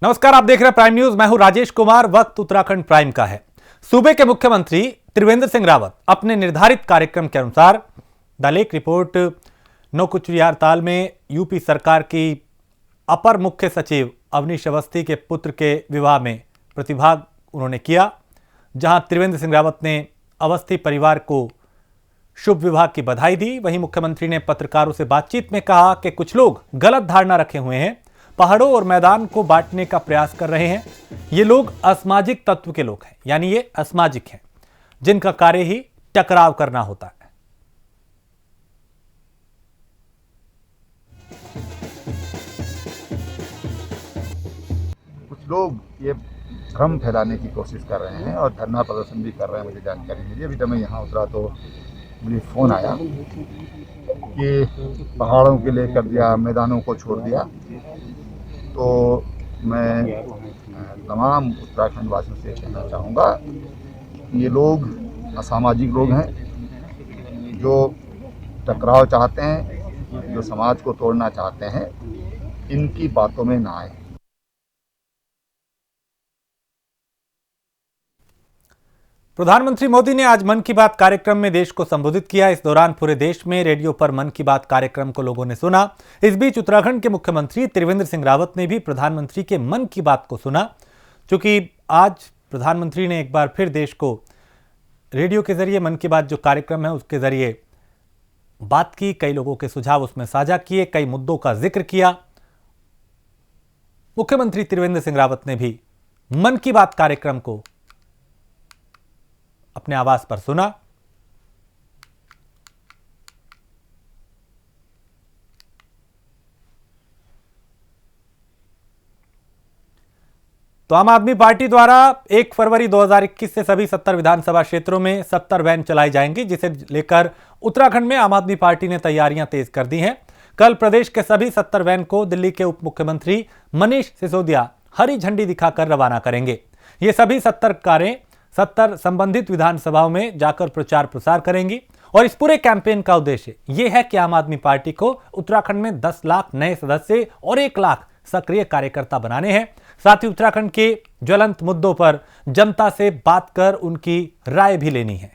नमस्कार, आप देख रहे हैं प्राइम न्यूज। मैं हूं राजेश कुमार। वक्त उत्तराखंड प्राइम का है। सूबे के मुख्यमंत्री त्रिवेंद्र सिंह रावत अपने निर्धारित कार्यक्रम के अनुसार दालेक रिपोर्ट नौकुचियारताल में यूपी सरकार की अपर मुख्य सचिव अवनीश अवस्थी के पुत्र के विवाह में प्रतिभाग उन्होंने किया, जहां त्रिवेंद्र सिंह रावत ने अवस्थी परिवार को शुभ विवाह की बधाई दी। वहीं मुख्यमंत्री ने पत्रकारों से बातचीत में कहा कि कुछ लोग गलत धारणा रखे हुए हैं, पहाड़ों और मैदान को बांटने का प्रयास कर रहे हैं। ये लोग असामाजिक तत्व के लोग हैं, यानी ये असामाजिक हैं, जिनका कार्य ही टकराव करना होता है। कुछ लोग ये भ्रम फैलाने की कोशिश कर रहे हैं और धरना प्रदर्शन भी कर रहे हैं। मुझे जानकारी मिली, अभी जब मैं यहाँ उतरा तो मुझे फ़ोन आया कि पहाड़ों के लिए कर दिया, मैदानों को छोड़ दिया। तो मैं तमाम उत्तराखंड वासियों से कहना चाहूँगा कि ये लोग असामाजिक लोग हैं, जो टकराव चाहते हैं, जो समाज को तोड़ना चाहते हैं। इनकी बातों में ना आए। प्रधानमंत्री मोदी ने आज मन की बात कार्यक्रम में देश को संबोधित किया। इस दौरान पूरे देश में रेडियो पर मन की बात कार्यक्रम को लोगों ने सुना। इस बीच उत्तराखंड के मुख्यमंत्री त्रिवेंद्र सिंह रावत ने भी प्रधानमंत्री के मन की बात को सुना। क्योंकि आज प्रधानमंत्री ने एक बार फिर देश को रेडियो के जरिए मन की बात जो कार्यक्रम है उसके जरिए बात की, कई लोगों के सुझाव उसमें साझा किए, कई मुद्दों का जिक्र किया। मुख्यमंत्री त्रिवेंद्र सिंह रावत ने भी मन की बात कार्यक्रम को अपने आवास पर सुना। तो आम आदमी पार्टी द्वारा 1 फरवरी 2021 से सभी 70 विधानसभा क्षेत्रों में 70 वैन चलाई जाएंगी, जिसे लेकर उत्तराखंड में आम आदमी पार्टी ने तैयारियां तेज कर दी हैं। कल प्रदेश के सभी 70 वैन को दिल्ली के उप मुख्यमंत्री मनीष सिसोदिया हरी झंडी दिखाकर रवाना करेंगे। ये सभी 70 कारें 70 संबंधित विधानसभाओं में जाकर प्रचार प्रसार करेंगी। और इस पूरे कैंपेन का उद्देश्य यह है कि आम आदमी पार्टी को उत्तराखंड में 10 लाख नए सदस्य और 1 लाख सक्रिय कार्यकर्ता बनाने हैं। साथ ही उत्तराखंड के ज्वलंत मुद्दों पर जनता से बात कर उनकी राय भी लेनी है।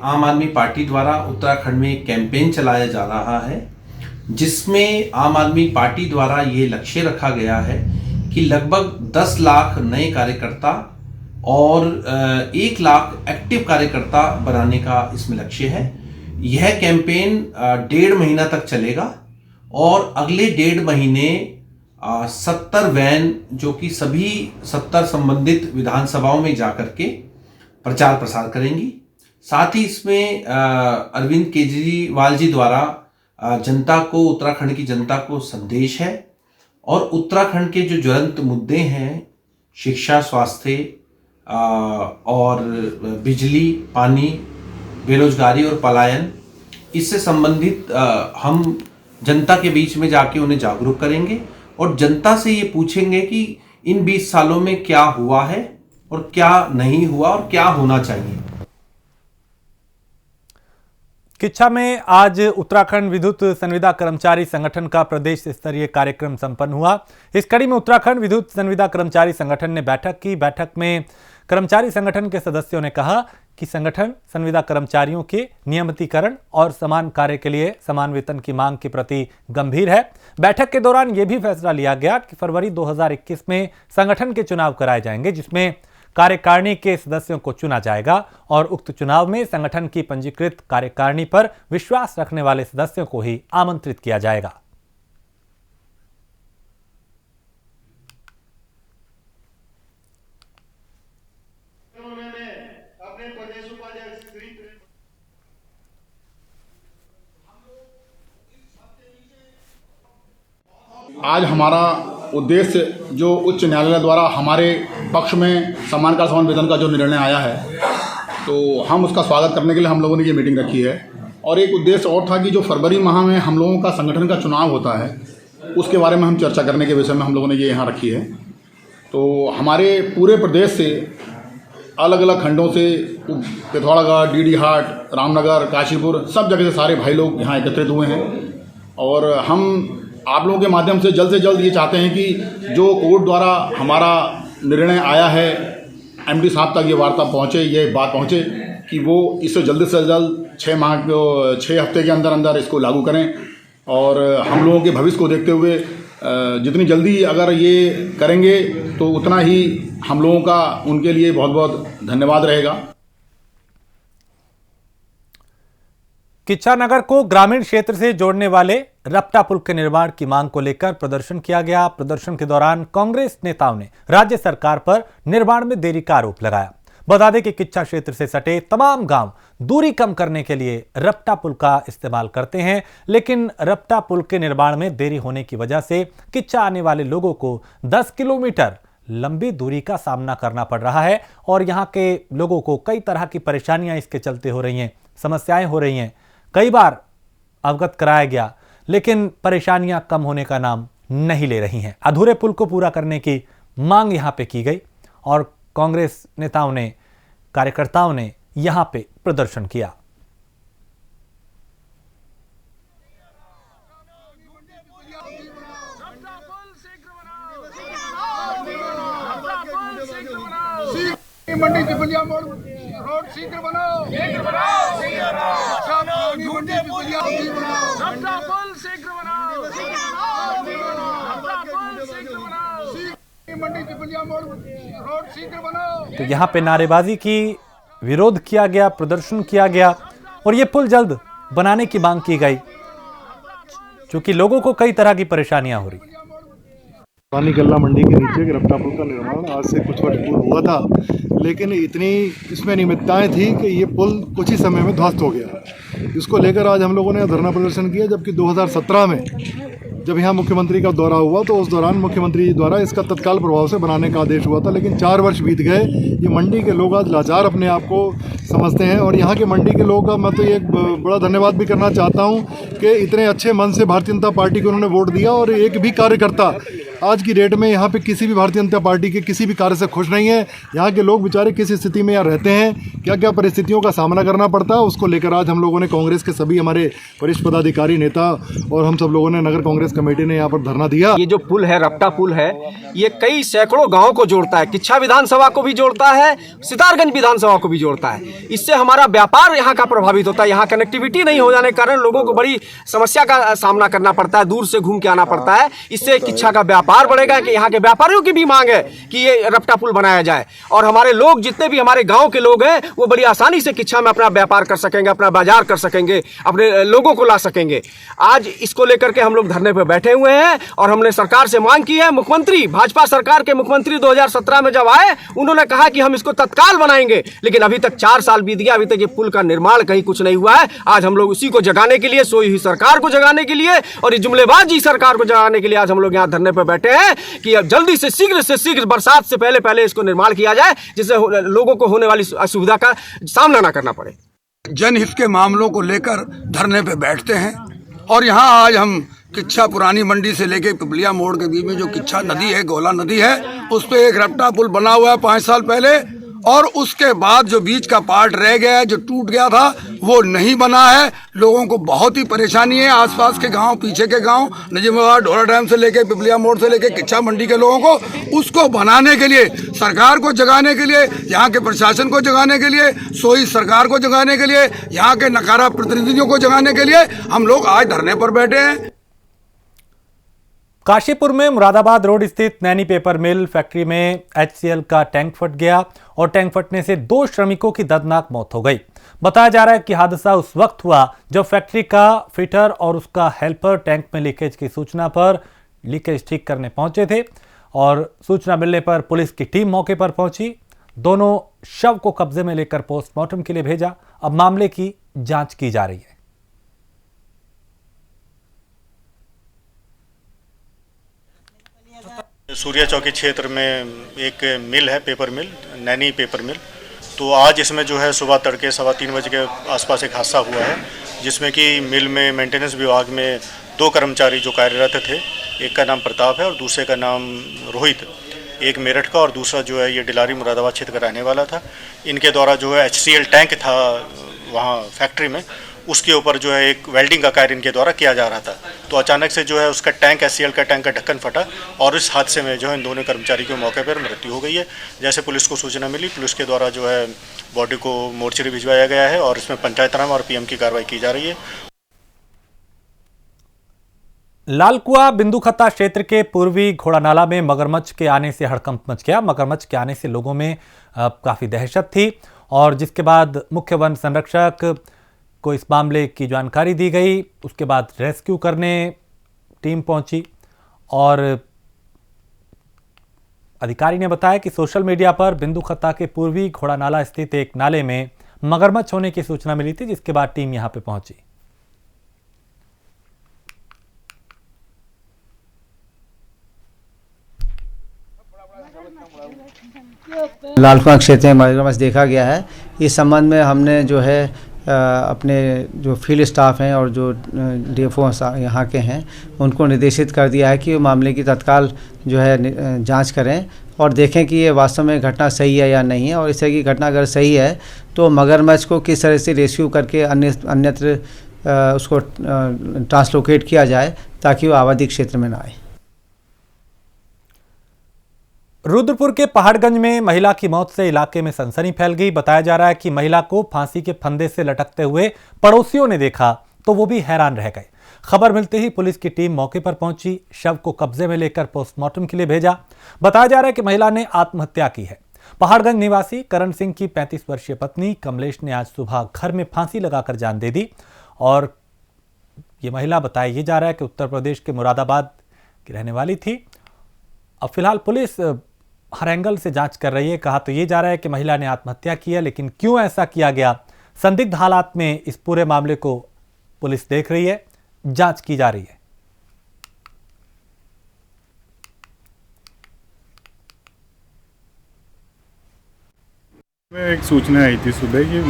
आम आदमी पार्टी द्वारा उत्तराखंड में एक कैंपेन चलाया जा रहा है, जिसमें आम आदमी पार्टी द्वारा ये लक्ष्य रखा गया है कि लगभग 10 लाख नए कार्यकर्ता और 1 लाख एक्टिव कार्यकर्ता बनाने का इसमें लक्ष्य है। यह कैंपेन 1.5 महीना तक चलेगा और अगले 1.5 महीने 70 वैन जो कि सभी 70 संबंधित विधानसभाओं में जाकर के प्रचार प्रसार करेंगी। साथ ही इसमें अरविंद केजरीवाल जी द्वारा जनता को, उत्तराखंड की जनता को संदेश है और उत्तराखंड के जो ज्वलंत मुद्दे हैं, शिक्षा, स्वास्थ्य और बिजली, पानी, बेरोजगारी और पलायन, इससे संबंधित हम जनता के बीच में जाके उन्हें जागरूक करेंगे और जनता से ये पूछेंगे कि इन 20 सालों में क्या हुआ है और क्या नहीं हुआ और क्या होना चाहिए। किच्छा में आज उत्तराखंड विद्युत संविदा कर्मचारी संगठन का प्रदेश स्तरीय कार्यक्रम संपन्न हुआ। इस कड़ी में उत्तराखंड विद्युत संविदा कर्मचारी संगठन ने बैठक की। बैठक में कर्मचारी संगठन के सदस्यों ने कहा कि संगठन संविदा कर्मचारियों के नियमितीकरण और समान कार्य के लिए समान वेतन की मांग के प्रति गंभीर है। बैठक के दौरान यह भी फैसला लिया गया कि फरवरी 2021 में संगठन के चुनाव कराए जाएंगे, जिसमें कार्यकारिणी के सदस्यों को चुना जाएगा और उक्त चुनाव में संगठन की पंजीकृत कार्यकारिणी पर विश्वास रखने वाले सदस्यों को ही आमंत्रित किया जाएगा। आज हमारा उद्देश्य जो उच्च न्यायालय द्वारा हमारे पक्ष में समान का समान वेतन का जो निर्णय आया है, तो हम उसका स्वागत करने के लिए हम लोगों ने ये मीटिंग रखी है। और एक उद्देश्य और था कि जो फरवरी माह में हम लोगों का संगठन का चुनाव होता है, उसके बारे में हम चर्चा करने के विषय में हम लोगों ने ये यहाँ रखी है। तो हमारे पूरे प्रदेश से अलग अलग खंडों से, पिथौरागढ़, डीडी हाट, रामनगर, काशीपुर, सब जगह से सारे भाई लोग यहाँ एकत्रित हुए हैं। और हम आप लोगों के माध्यम से जल्द ये चाहते हैं कि जो कोर्ट द्वारा हमारा निर्णय आया है, एमडी साहब तक ये वार्ता पहुँचे, ये बात पहुँचे कि वो इससे जल्द से जल्द 6 हफ्ते के अंदर अंदर इसको लागू करें। और हम लोगों के भविष्य को देखते हुए जितनी जल्दी अगर ये करेंगे तो उतना ही हम लोगों का उनके लिए बहुत बहुत धन्यवाद रहेगा। किच्चा नगर को ग्रामीण क्षेत्र से जोड़ने वाले रपटा पुल के निर्माण की मांग को लेकर प्रदर्शन किया गया। प्रदर्शन के दौरान कांग्रेस नेताओं ने राज्य सरकार पर निर्माण में देरी का आरोप लगाया। बता दें कि किच्चा क्षेत्र से सटे तमाम गांव दूरी कम करने के लिए रपटा पुल का इस्तेमाल करते हैं, लेकिन रपटा पुल के निर्माण में देरी होने की वजह से किच्चा आने वाले लोगों को 10 किलोमीटर लंबी दूरी का सामना करना पड़ रहा है और यहां के लोगों को कई तरह की परेशानियां इसके चलते हो रही हैं, समस्याएं हो रही हैं। कई बार अवगत कराया गया, लेकिन परेशानियां कम होने का नाम नहीं ले रही हैं। अधूरे पुल को पूरा करने की मांग यहां पे की गई और कांग्रेस नेताओं ने, कार्यकर्ताओं ने यहां पे प्रदर्शन किया। मंडी पिपलिया मोड़ रोड शीघ्र बनाओ, शीघ्र बनाओ, शीघ्र बनाओ, मंडी पिपलिया रपटा पुल शीघ्र बनाओ, रपटा पुल शीघ्र बनाओ, मंडी पिपलिया मोड़ रोड शीघ्र बनाओ। तो यहाँ पे नारेबाजी की, विरोध किया गया, प्रदर्शन किया गया और ये पुल जल्द बनाने की मांग की गई, क्योंकि लोगों को कई तरह की परेशानियां हो रही। पानी गल्ला मंडी के नीचे रपटा पुल का निर्माण आज से कुछ वर्ष पूर्व हुआ था, लेकिन इतनी इसमें निमित्ताएं थी कि ये पुल कुछ ही समय में ध्वस्त हो गया। इसको लेकर आज हम लोगों ने धरना प्रदर्शन किया, जबकि 2017 में जब यहाँ मुख्यमंत्री का दौरा हुआ तो उस दौरान मुख्यमंत्री द्वारा इसका तत्काल प्रभाव से बनाने का आदेश हुआ था, लेकिन 4 वर्ष बीत गए। ये मंडी के लोग आज लाचार अपने आप को समझते हैं और यहाँ के मंडी के लोगों का मैं तो ये बड़ा धन्यवाद भी करना चाहता हूँ कि इतने अच्छे मन से भारतीय जनता पार्टी को उन्होंने वोट दिया और एक भी कार्यकर्ता आज की डेट में यहाँ पे किसी भी भारतीय जनता पार्टी के किसी भी कार्य से खुश नहीं है। यहाँ के लोग बेचारे किस स्थिति में यहाँ रहते हैं, क्या क्या परिस्थितियों का सामना करना पड़ता है, उसको लेकर आज हम लोगों ने कांग्रेस के सभी हमारे वरिष्ठ पदाधिकारी, नेता और हम सब लोगों ने नगर कांग्रेस कमेटी ने यहाँ पर धरना दिया। ये जो पुल है, रपटा पुल है, ये कई सैकड़ों गाँव को जोड़ता है, किच्छा विधानसभा को भी जोड़ता है, सितारगंज विधानसभा को भी जोड़ता है। इससे हमारा व्यापार यहाँ का प्रभावित होता है। यहाँ कनेक्टिविटी नहीं हो जाने के कारण लोगों को बड़ी समस्या का सामना करना पड़ता है, दूर से घूम के आना पड़ता है। इससे किच्छा का व्यापार बढ़ेगा कि यहाँ के व्यापारियों की भी मांग है कि ये रपटा पुल बनाया जाए और हमारे लोग, जितने भी हमारे गांव के लोग हैं, वो बड़ी आसानी से किच्छा में अपना व्यापार कर सकेंगे, अपना बाजार कर सकेंगे, अपने लोगों को ला सकेंगे। आज इसको लेकर के हम लोग धरने पर बैठे हुए हैं और हमने सरकार से मांग की है। मुख्यमंत्री, भाजपा सरकार के मुख्यमंत्री 2017 में जब आए, उन्होंने कहा कि हम इसको तत्काल बनाएंगे, लेकिन अभी तक 4 साल बीत गया, अभी तक ये पुल का निर्माण कहीं कुछ नहीं हुआ है। आज हम लोग उसी को जगाने के लिए, सोई हुई सरकार को जगाने के लिए और ये जुमलेबाजी सरकार को जगाने के लिए आज हम लोग यहाँ धरने पर बैठे हैं कि अब जल्दी से शीघ्र बरसात से पहले इसको निर्माण किया जाए, जिससे लोगों को होने वाली असुविधा का सामना ना करना पड़े। जनहित के मामलों को लेकर धरने पे बैठते हैं और यहाँ आज हम किच्छा पुरानी मंडी से लेके पिपलिया मोड़ के बीच में जो किच्छा नदी है, गोला नदी है, उस पे एक रपटा पुल बना हुआ है 5 साल पहले और उसके बाद जो बीच का पार्ट रह गया है, जो टूट गया था, वो नहीं बना है। लोगों को बहुत ही परेशानी है। आसपास के गांव, पीछे के गांव, नजीमाबाद, ढोरा डैम से लेके पिपलिया मोड़ से लेके किच्छा मंडी के लोगों को उसको बनाने के लिए, सरकार को जगाने के लिए, यहाँ के प्रशासन को जगाने के लिए, सोई सरकार को जगाने के लिए, यहाँ के नकारा प्रतिनिधियों को जगाने के लिए हम लोग आज धरने पर बैठे हैं। काशीपुर में मुरादाबाद रोड स्थित नैनी पेपर मिल फैक्ट्री में HCL का टैंक फट गया और टैंक फटने से 2 श्रमिकों की दर्दनाक मौत हो गई। बताया जा रहा है कि हादसा उस वक्त हुआ जब फैक्ट्री का फिटर और उसका हेल्पर टैंक में लीकेज की सूचना पर लीकेज ठीक करने पहुंचे थे और सूचना मिलने पर पुलिस की टीम मौके पर पहुंची। दोनों शव को कब्जे में लेकर पोस्टमार्टम के लिए भेजा। अब मामले की जांच की जा रही है। सूर्या चौकी क्षेत्र में एक मिल है, पेपर मिल, नैनी पेपर मिल। तो आज इसमें जो है सुबह तड़के 3:15 बजे के आसपास एक हादसा हुआ है, जिसमें कि मिल में मेंटेनेंस विभाग में 2 कर्मचारी जो कार्यरत थे, एक का नाम प्रताप है और दूसरे का नाम रोहित, एक मेरठ का और दूसरा जो है ये डिलारी मुरादाबाद क्षेत्र का रहने वाला था। इनके द्वारा जो है HCL टैंक था वहाँ फैक्ट्री में, उसके ऊपर जो है एक वेल्डिंग का कार्य इनके द्वारा किया जा रहा था। तो अचानक से जो है उसका टैंक HCL का टैंक का ढक्कन फटा और इस हादसे में जो है इन दोनों कर्मचारी की मौके पर मृत्यु हो गई है। जैसे पुलिस को सूचना मिली, पुलिस के द्वारा जो है बॉडी को मोर्चरी भिजवाया गया है और इसमें पंचायतनामा और PM की कार्रवाई की जा रही है। लालकुआ बिंदुखत्ता क्षेत्र के पूर्वी घोड़ानाला में मगरमच्छ के आने से हड़कंप मच गया। मगरमच्छ के आने से लोगों में काफ़ी दहशत थी और जिसके बाद मुख्य वन संरक्षक को इस मामले की जानकारी दी गई। उसके बाद रेस्क्यू करने टीम पहुंची और अधिकारी ने बताया कि सोशल मीडिया पर बिंदुखत्ता के पूर्वी घोड़ानाला स्थित एक नाले में मगरमच्छ होने की सूचना मिली थी, जिसके बाद टीम यहां पे पहुंची। लालकुआ क्षेत्र में मगरमच्छ देखा गया है। इस संबंध में हमने जो है अपने जो फील्ड स्टाफ हैं और जो DFO यहाँ के हैं उनको निर्देशित कर दिया है कि वो मामले की तत्काल जो है जांच करें और देखें कि ये वास्तव में घटना सही है या नहीं है, और इस तरह की घटना अगर सही है तो मगरमच्छ को किस तरह से रेस्क्यू करके अन्यत्र उसको ट्रांसलोकेट किया जाए ताकि वो आबादी क्षेत्र में ना आए। रुद्रपुर के पहाड़गंज में महिला की मौत से इलाके में सनसनी फैल गई। बताया जा रहा है कि महिला को फांसी के फंदे से लटकते हुए पड़ोसियों ने देखा तो वो भी हैरान रह गए। खबर मिलते ही पुलिस की टीम मौके पर पहुंची, शव को कब्जे में लेकर पोस्टमार्टम के लिए भेजा। बताया जा रहा है कि महिला ने आत्महत्या की है। पहाड़गंज निवासी करण सिंह की 35 वर्षीय पत्नी कमलेश ने आज सुबह घर में फांसी लगाकर जान दे दी और ये महिला बताया जा रहा है कि उत्तर प्रदेश के मुरादाबाद की रहने वाली थी। अब फिलहाल पुलिस हर एंगल से जांच कर रही है। कहा तो ये जा रहा है कि महिला ने आत्महत्या की है, लेकिन क्यों ऐसा किया गया, संदिग्ध हालात में इस पूरे मामले को पुलिस देख रही है, जांच की जा रही है। एक सूचना आई थी सुबह कि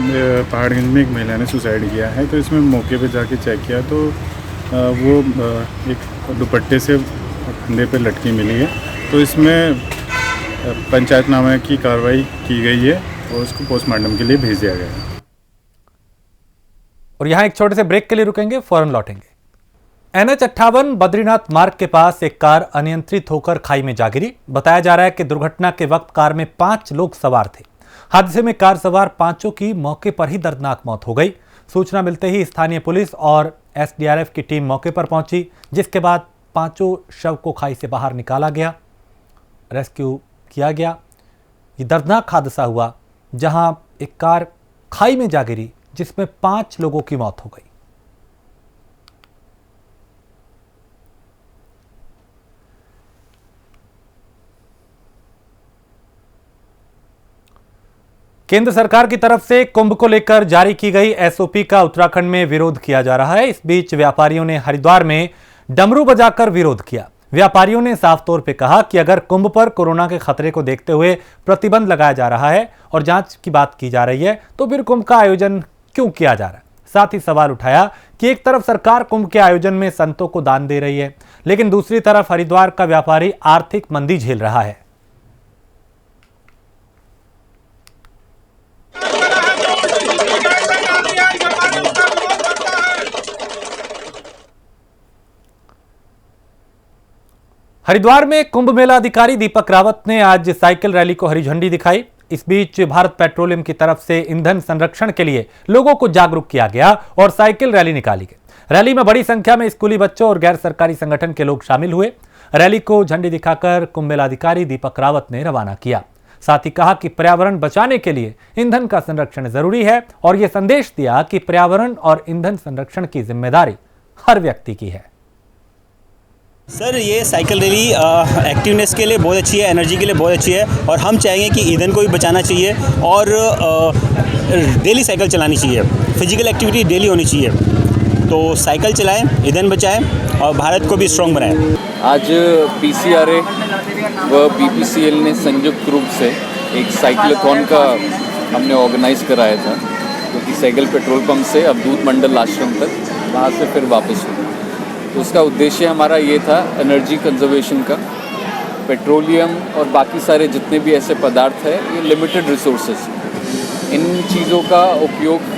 पहाड़गंज में एक महिला ने सुसाइड किया है, तो इसमें मौके पे जाके चेक किया तो वो एक दुपट्टे से कंधे पे लटकी मिली है। तो इसमें पंचायतनामा की कार्रवाई की गई है और उसको पोस्टमार्टम के लिए भेज दिया गया है। और यहां एक छोटे से ब्रेक के लिए रुकेंगे, फौरन लौटेंगे। NH58 बद्रीनाथ मार्ग के पास एक कार अनियंत्रित होकर खाई में जा गिरी। बताया जा रहा है कि दुर्घटना के वक्त कार में 5 लोग सवार थे। हादसे में कार सवार 5 की मौके पर ही दर्दनाक मौत हो गई। सूचना मिलते ही स्थानीय पुलिस और SDRF की टीम मौके पर पहुंची, जिसके बाद 5 शव को खाई से बाहर निकाला गया, रेस्क्यू किया गया। ये दर्दनाक हादसा हुआ जहां एक कार खाई में जा गिरी, जिसमें 5 लोगों की मौत हो गई। केंद्र सरकार की तरफ से कुंभ को लेकर जारी की गई SOP का उत्तराखंड में विरोध किया जा रहा है। इस बीच व्यापारियों ने हरिद्वार में डमरू बजाकर विरोध किया। व्यापारियों ने साफ तौर पे कहा कि अगर कुंभ पर कोरोना के खतरे को देखते हुए प्रतिबंध लगाया जा रहा है और जांच की बात की जा रही है, तो फिर कुंभ का आयोजन क्यों किया जा रहा है। साथ ही सवाल उठाया कि एक तरफ सरकार कुंभ के आयोजन में संतों को दान दे रही है, लेकिन दूसरी तरफ हरिद्वार का व्यापारी आर्थिक मंदी झेल रहा है। हरिद्वार में कुंभ मेला अधिकारी दीपक रावत ने आज साइकिल रैली को हरी झंडी दिखाई। इस बीच भारत पेट्रोलियम की तरफ से ईंधन संरक्षण के लिए लोगों को जागरूक किया गया और साइकिल रैली निकाली गई। रैली में बड़ी संख्या में स्कूली बच्चों और गैर सरकारी संगठन के लोग शामिल हुए। रैली को झंडी दिखाकर कुंभ मेला अधिकारी दीपक रावत ने रवाना किया। साथ ही कहा कि पर्यावरण बचाने के लिए ईंधन का संरक्षण जरूरी है और यह संदेश दिया कि पर्यावरण और ईंधन संरक्षण की जिम्मेदारी हर व्यक्ति की है। सर, ये साइकिल रैली एक्टिवनेस के लिए बहुत अच्छी है, एनर्जी के लिए बहुत अच्छी है और हम चाहेंगे कि ईंधन को भी बचाना चाहिए और डेली साइकिल चलानी चाहिए। फिजिकल एक्टिविटी डेली होनी चाहिए, तो साइकिल चलाएं, ईंधन बचाएं और भारत को भी स्ट्रॉन्ग बनाएं। आज PCRA व BPCL ने संयुक्त रूप से एक साइक्लोथॉन का हमने ऑर्गेनाइज कराया था, क्योंकि साइकिल पेट्रोल पंप से अब दूध मंडल आश्रम तक, वहाँ से फिर वापस हुआ। तो उसका उद्देश्य हमारा ये था एनर्जी कंजर्वेशन का, पेट्रोलियम और बाकी सारे जितने भी ऐसे पदार्थ हैं, ये लिमिटेड रिसोर्सेज। इन चीज़ों का उपयोग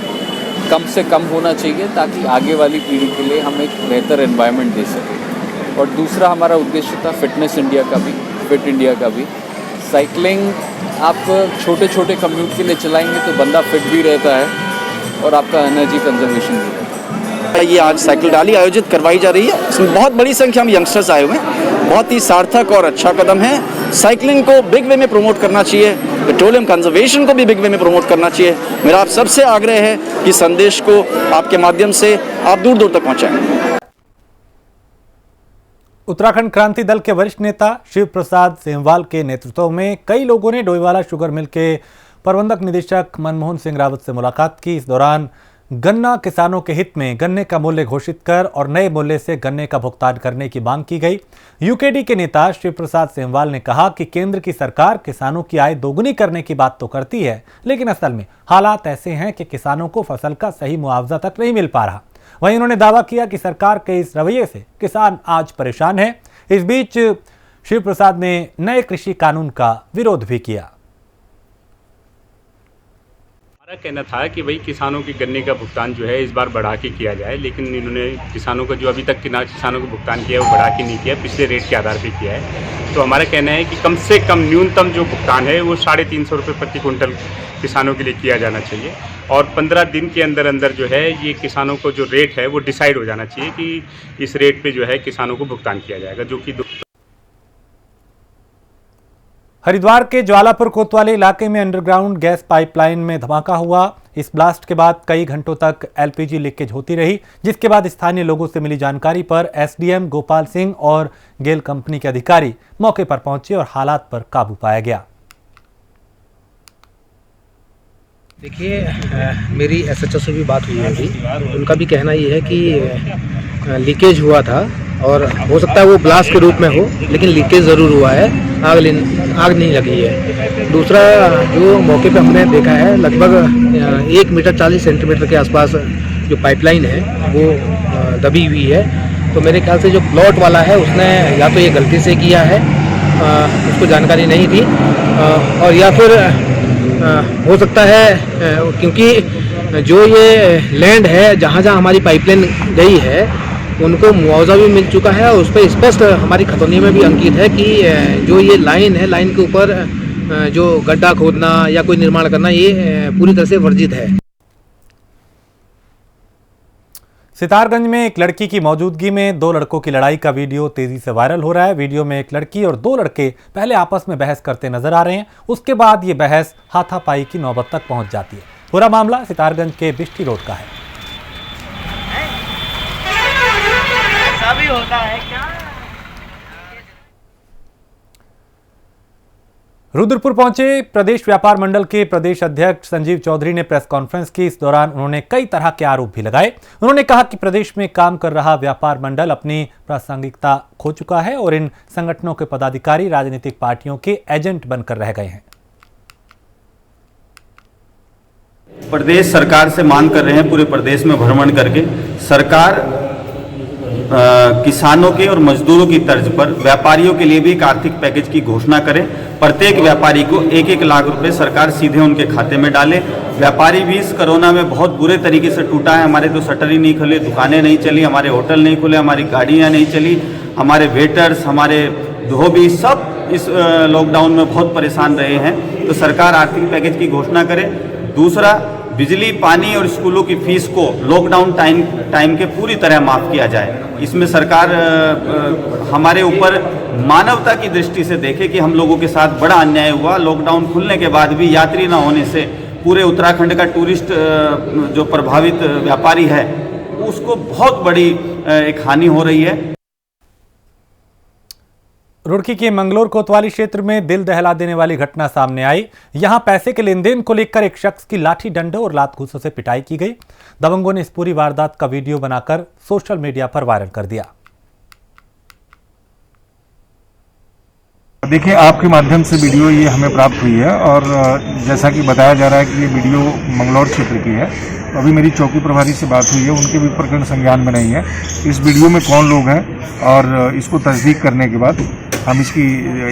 कम से कम होना चाहिए ताकि आगे वाली पीढ़ी के लिए हम एक बेहतर एनवायरनमेंट दे सकें। और दूसरा हमारा उद्देश्य था फिटनेस इंडिया का भी, फिट इंडिया का भी। साइकिलिंग आप छोटे छोटे कम्यूट के लिए चलाएंगे तो बंदा फिट भी रहता है और आपका एनर्जी कंजर्वेशन भी रहता है। ये आज साइकिल रैली आयोजित करवाई जा रही है। इसमें बहुत बड़ी संख्या में यंगस्टर्स आए हुए हैं। बहुत ही सार्थक और अच्छा कदम है। साइकिलिंग को बिग वे में प्रमोट करना चाहिए, पेट्रोलियम कंजर्वेशन को भी बिग वे में प्रमोट करना चाहिए। मेरा आप सबसे आग्रह है कि संदेश को आपके माध्यम से आप दूर दूर तक पहुंचाएं। उत्तराखंड क्रांति दल के वरिष्ठ नेता शिव प्रसाद सेमवाल के नेतृत्व में कई लोगों ने डोईवाला शुगर मिल के प्रबंधक निदेशक मनमोहन सिंह रावत से मुलाकात की। इस दौरान गन्ना किसानों के हित में गन्ने का मूल्य घोषित कर और नए मूल्य से गन्ने का भुगतान करने की मांग की गई। यूकेडी के नेता शिव प्रसाद सेमवाल ने कहा कि केंद्र की सरकार किसानों की आय दोगुनी करने की बात तो करती है, लेकिन असल में हालात ऐसे हैं कि किसानों को फसल का सही मुआवजा तक नहीं मिल पा रहा। वहीं उन्होंने दावा किया कि सरकार के इस रवैये से किसान आज परेशान है। इस बीच शिव प्रसाद ने नए कृषि कानून का विरोध भी किया। हमारा कहना था कि भाई किसानों के गन्ने का भुगतान जो है इस बार बढ़ा के किया जाए, लेकिन इन्होंने किसानों का जो अभी तक किसानों को भुगतान किया है वो बढ़ा के नहीं किया, पिछले रेट के आधार पे किया है। तो हमारा कहना है कि कम से कम न्यूनतम जो भुगतान है वो 350 रुपये प्रति क्विंटल किसानों के लिए किया जाना चाहिए और 15 दिन के अंदर अंदर जो है ये किसानों को जो रेट है वो डिसाइड हो जाना चाहिए कि इस रेट पे जो है किसानों को भुगतान किया जाएगा, जो कि हरिद्वार के ज्वालापुर कोतवाली इलाके में अंडरग्राउंड गैस पाइपलाइन में धमाका हुआ। इस ब्लास्ट के बाद कई घंटों तक एलपीजी लीकेज होती रही, जिसके बाद स्थानीय लोगों से मिली जानकारी पर एसडीएम गोपाल सिंह और गेल कंपनी के अधिकारी मौके पर पहुंचे और हालात पर काबू पाया गया। देखिए, मेरी एसएचओ से भी बात हुई है अभी। उनका भी कहना ये है कि लीकेज हुआ था और हो सकता है वो ब्लास्ट के रूप में हो, लेकिन लीकेज ज़रूर हुआ है, आग नहीं लगी है। दूसरा, जो मौके पे हमने देखा है, लगभग 1 मीटर 40 सेंटीमीटर के आसपास जो पाइपलाइन है वो दबी हुई है। तो मेरे ख्याल से जो प्लॉट वाला है उसने या तो ये गलती से किया है, उसको जानकारी नहीं थी, और या फिर हो सकता है क्योंकि जो ये लैंड है जहाँ हमारी पाइपलाइन गई है उनको मुआवजा भी मिल चुका है और उस पर स्पष्ट हमारी खतौनी में भी अंकित है कि जो ये लाइन है, लाइन के ऊपर जो गड्ढा खोदना या कोई निर्माण करना ये पूरी तरह से वर्जित है। सितारगंज में एक लड़की की मौजूदगी में 2 लड़कों की लड़ाई का वीडियो तेजी से वायरल हो रहा है। वीडियो में एक लड़की और 2 लड़के पहले आपस में बहस करते नजर आ रहे हैं, उसके बाद ये बहस हाथापाई की नौबत तक पहुंच जाती है। पूरा मामला सितारगंज के बिष्टी रोड का है। ऐसा भी होता है क्या? रुद्रपुर पहुंचे प्रदेश व्यापार मंडल के प्रदेश अध्यक्ष संजीव चौधरी ने प्रेस कॉन्फ्रेंस की। इस दौरान उन्होंने कई तरह के आरोप भी लगाए। उन्होंने कहा कि प्रदेश में काम कर रहा व्यापार मंडल अपनी प्रासंगिकता खो चुका है और इन संगठनों के पदाधिकारी राजनीतिक पार्टियों के एजेंट बनकर रह गए हैं। प्रदेश सरकार से मांग कर रहे हैं, पूरे प्रदेश में भ्रमण करके सरकार किसानों के और मजदूरों की तर्ज पर व्यापारियों के लिए भी एक आर्थिक पैकेज की घोषणा करे। प्रत्येक व्यापारी को 1-1 लाख रुपए सरकार सीधे उनके खाते में डाले। व्यापारी भी इस कोरोना में बहुत बुरे तरीके से टूटा है। हमारे तो शटर ही नहीं खुले, दुकानें नहीं चली, हमारे होटल नहीं खुले, हमारी गाड़ियां नहीं चली, हमारे वेटर्स, हमारे धोबी सब इस लॉकडाउन में बहुत परेशान रहे हैं। तो सरकार आर्थिक पैकेज की घोषणा करे। दूसरा, बिजली, पानी और स्कूलों की फीस को लॉकडाउन टाइम के पूरी तरह माफ़ किया जाए। इसमें सरकार हमारे ऊपर मानवता की दृष्टि से देखे कि हम लोगों के साथ बड़ा अन्याय हुआ। लॉकडाउन खुलने के बाद भी यात्री न होने से पूरे उत्तराखंड का टूरिस्ट जो प्रभावित व्यापारी है उसको बहुत बड़ी एक हानि हो रही है। रुड़की के मंगलोर कोतवाली क्षेत्र में दिल दहला देने वाली घटना सामने आई। यहां पैसे के लेन देन को लेकर एक शख्स की लाठी डंडों और लात घूंसों से पिटाई की गई। दबंगों ने इस पूरी वारदात का वीडियो बनाकर सोशल मीडिया पर वायरल कर दिया। देखिए, आपके माध्यम से वीडियो ये हमें प्राप्त हुई है और जैसा कि बताया जा रहा है कि ये वीडियो मंगलौर क्षेत्र की है। अभी मेरी चौकी प्रभारी से बात हुई है, उनके भी प्रकरण संज्ञान में नहीं है। इस वीडियो में कौन लोग हैं और इसको तस्दीक करने के बाद हम इसकी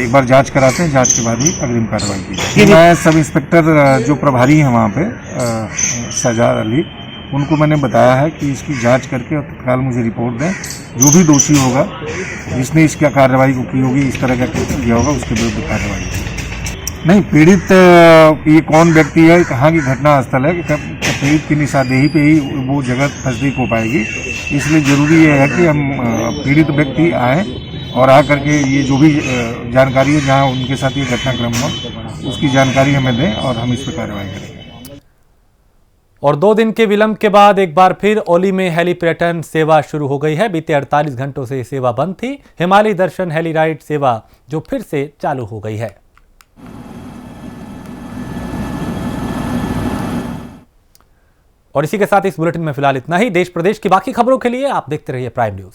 एक बार जांच कराते हैं, जांच के बाद ही अग्रिम कार्रवाई की। मैं सब इंस्पेक्टर जो प्रभारी हैं वहाँ पे सजाद अली, उनको मैंने बताया है कि इसकी जांच करके और तत्काल मुझे रिपोर्ट दें। जो भी दोषी होगा, जिसने इसका कार्रवाई को की होगी, इस तरह का किया होगा, उसके विरुद्ध कार्रवाई होगी। नहीं, पीड़ित ये कौन व्यक्ति है, कहाँ की घटना स्थल है, पीड़ित की निशानदेही पे ही वो जगह तस्दीक हो पाएगी। इसलिए जरूरी ये है कि हम पीड़ित व्यक्ति आए और आ करके ये जो भी जानकारी है, जहाँ उनके साथ ये घटनाक्रम हो, उसकी जानकारी हमें दें और हम इस पर कार्रवाई करेंगे। और 2 दिन के विलंब के बाद एक बार फिर ओली में हेली पर्यटन सेवा शुरू हो गई है। बीते 48 घंटों से सेवा बंद थी। हिमालय दर्शन हेली राइड सेवा जो फिर से चालू हो गई है। और इसी के साथ इस बुलेटिन में फिलहाल इतना ही। देश प्रदेश की बाकी खबरों के लिए आप देखते रहिए प्राइम न्यूज।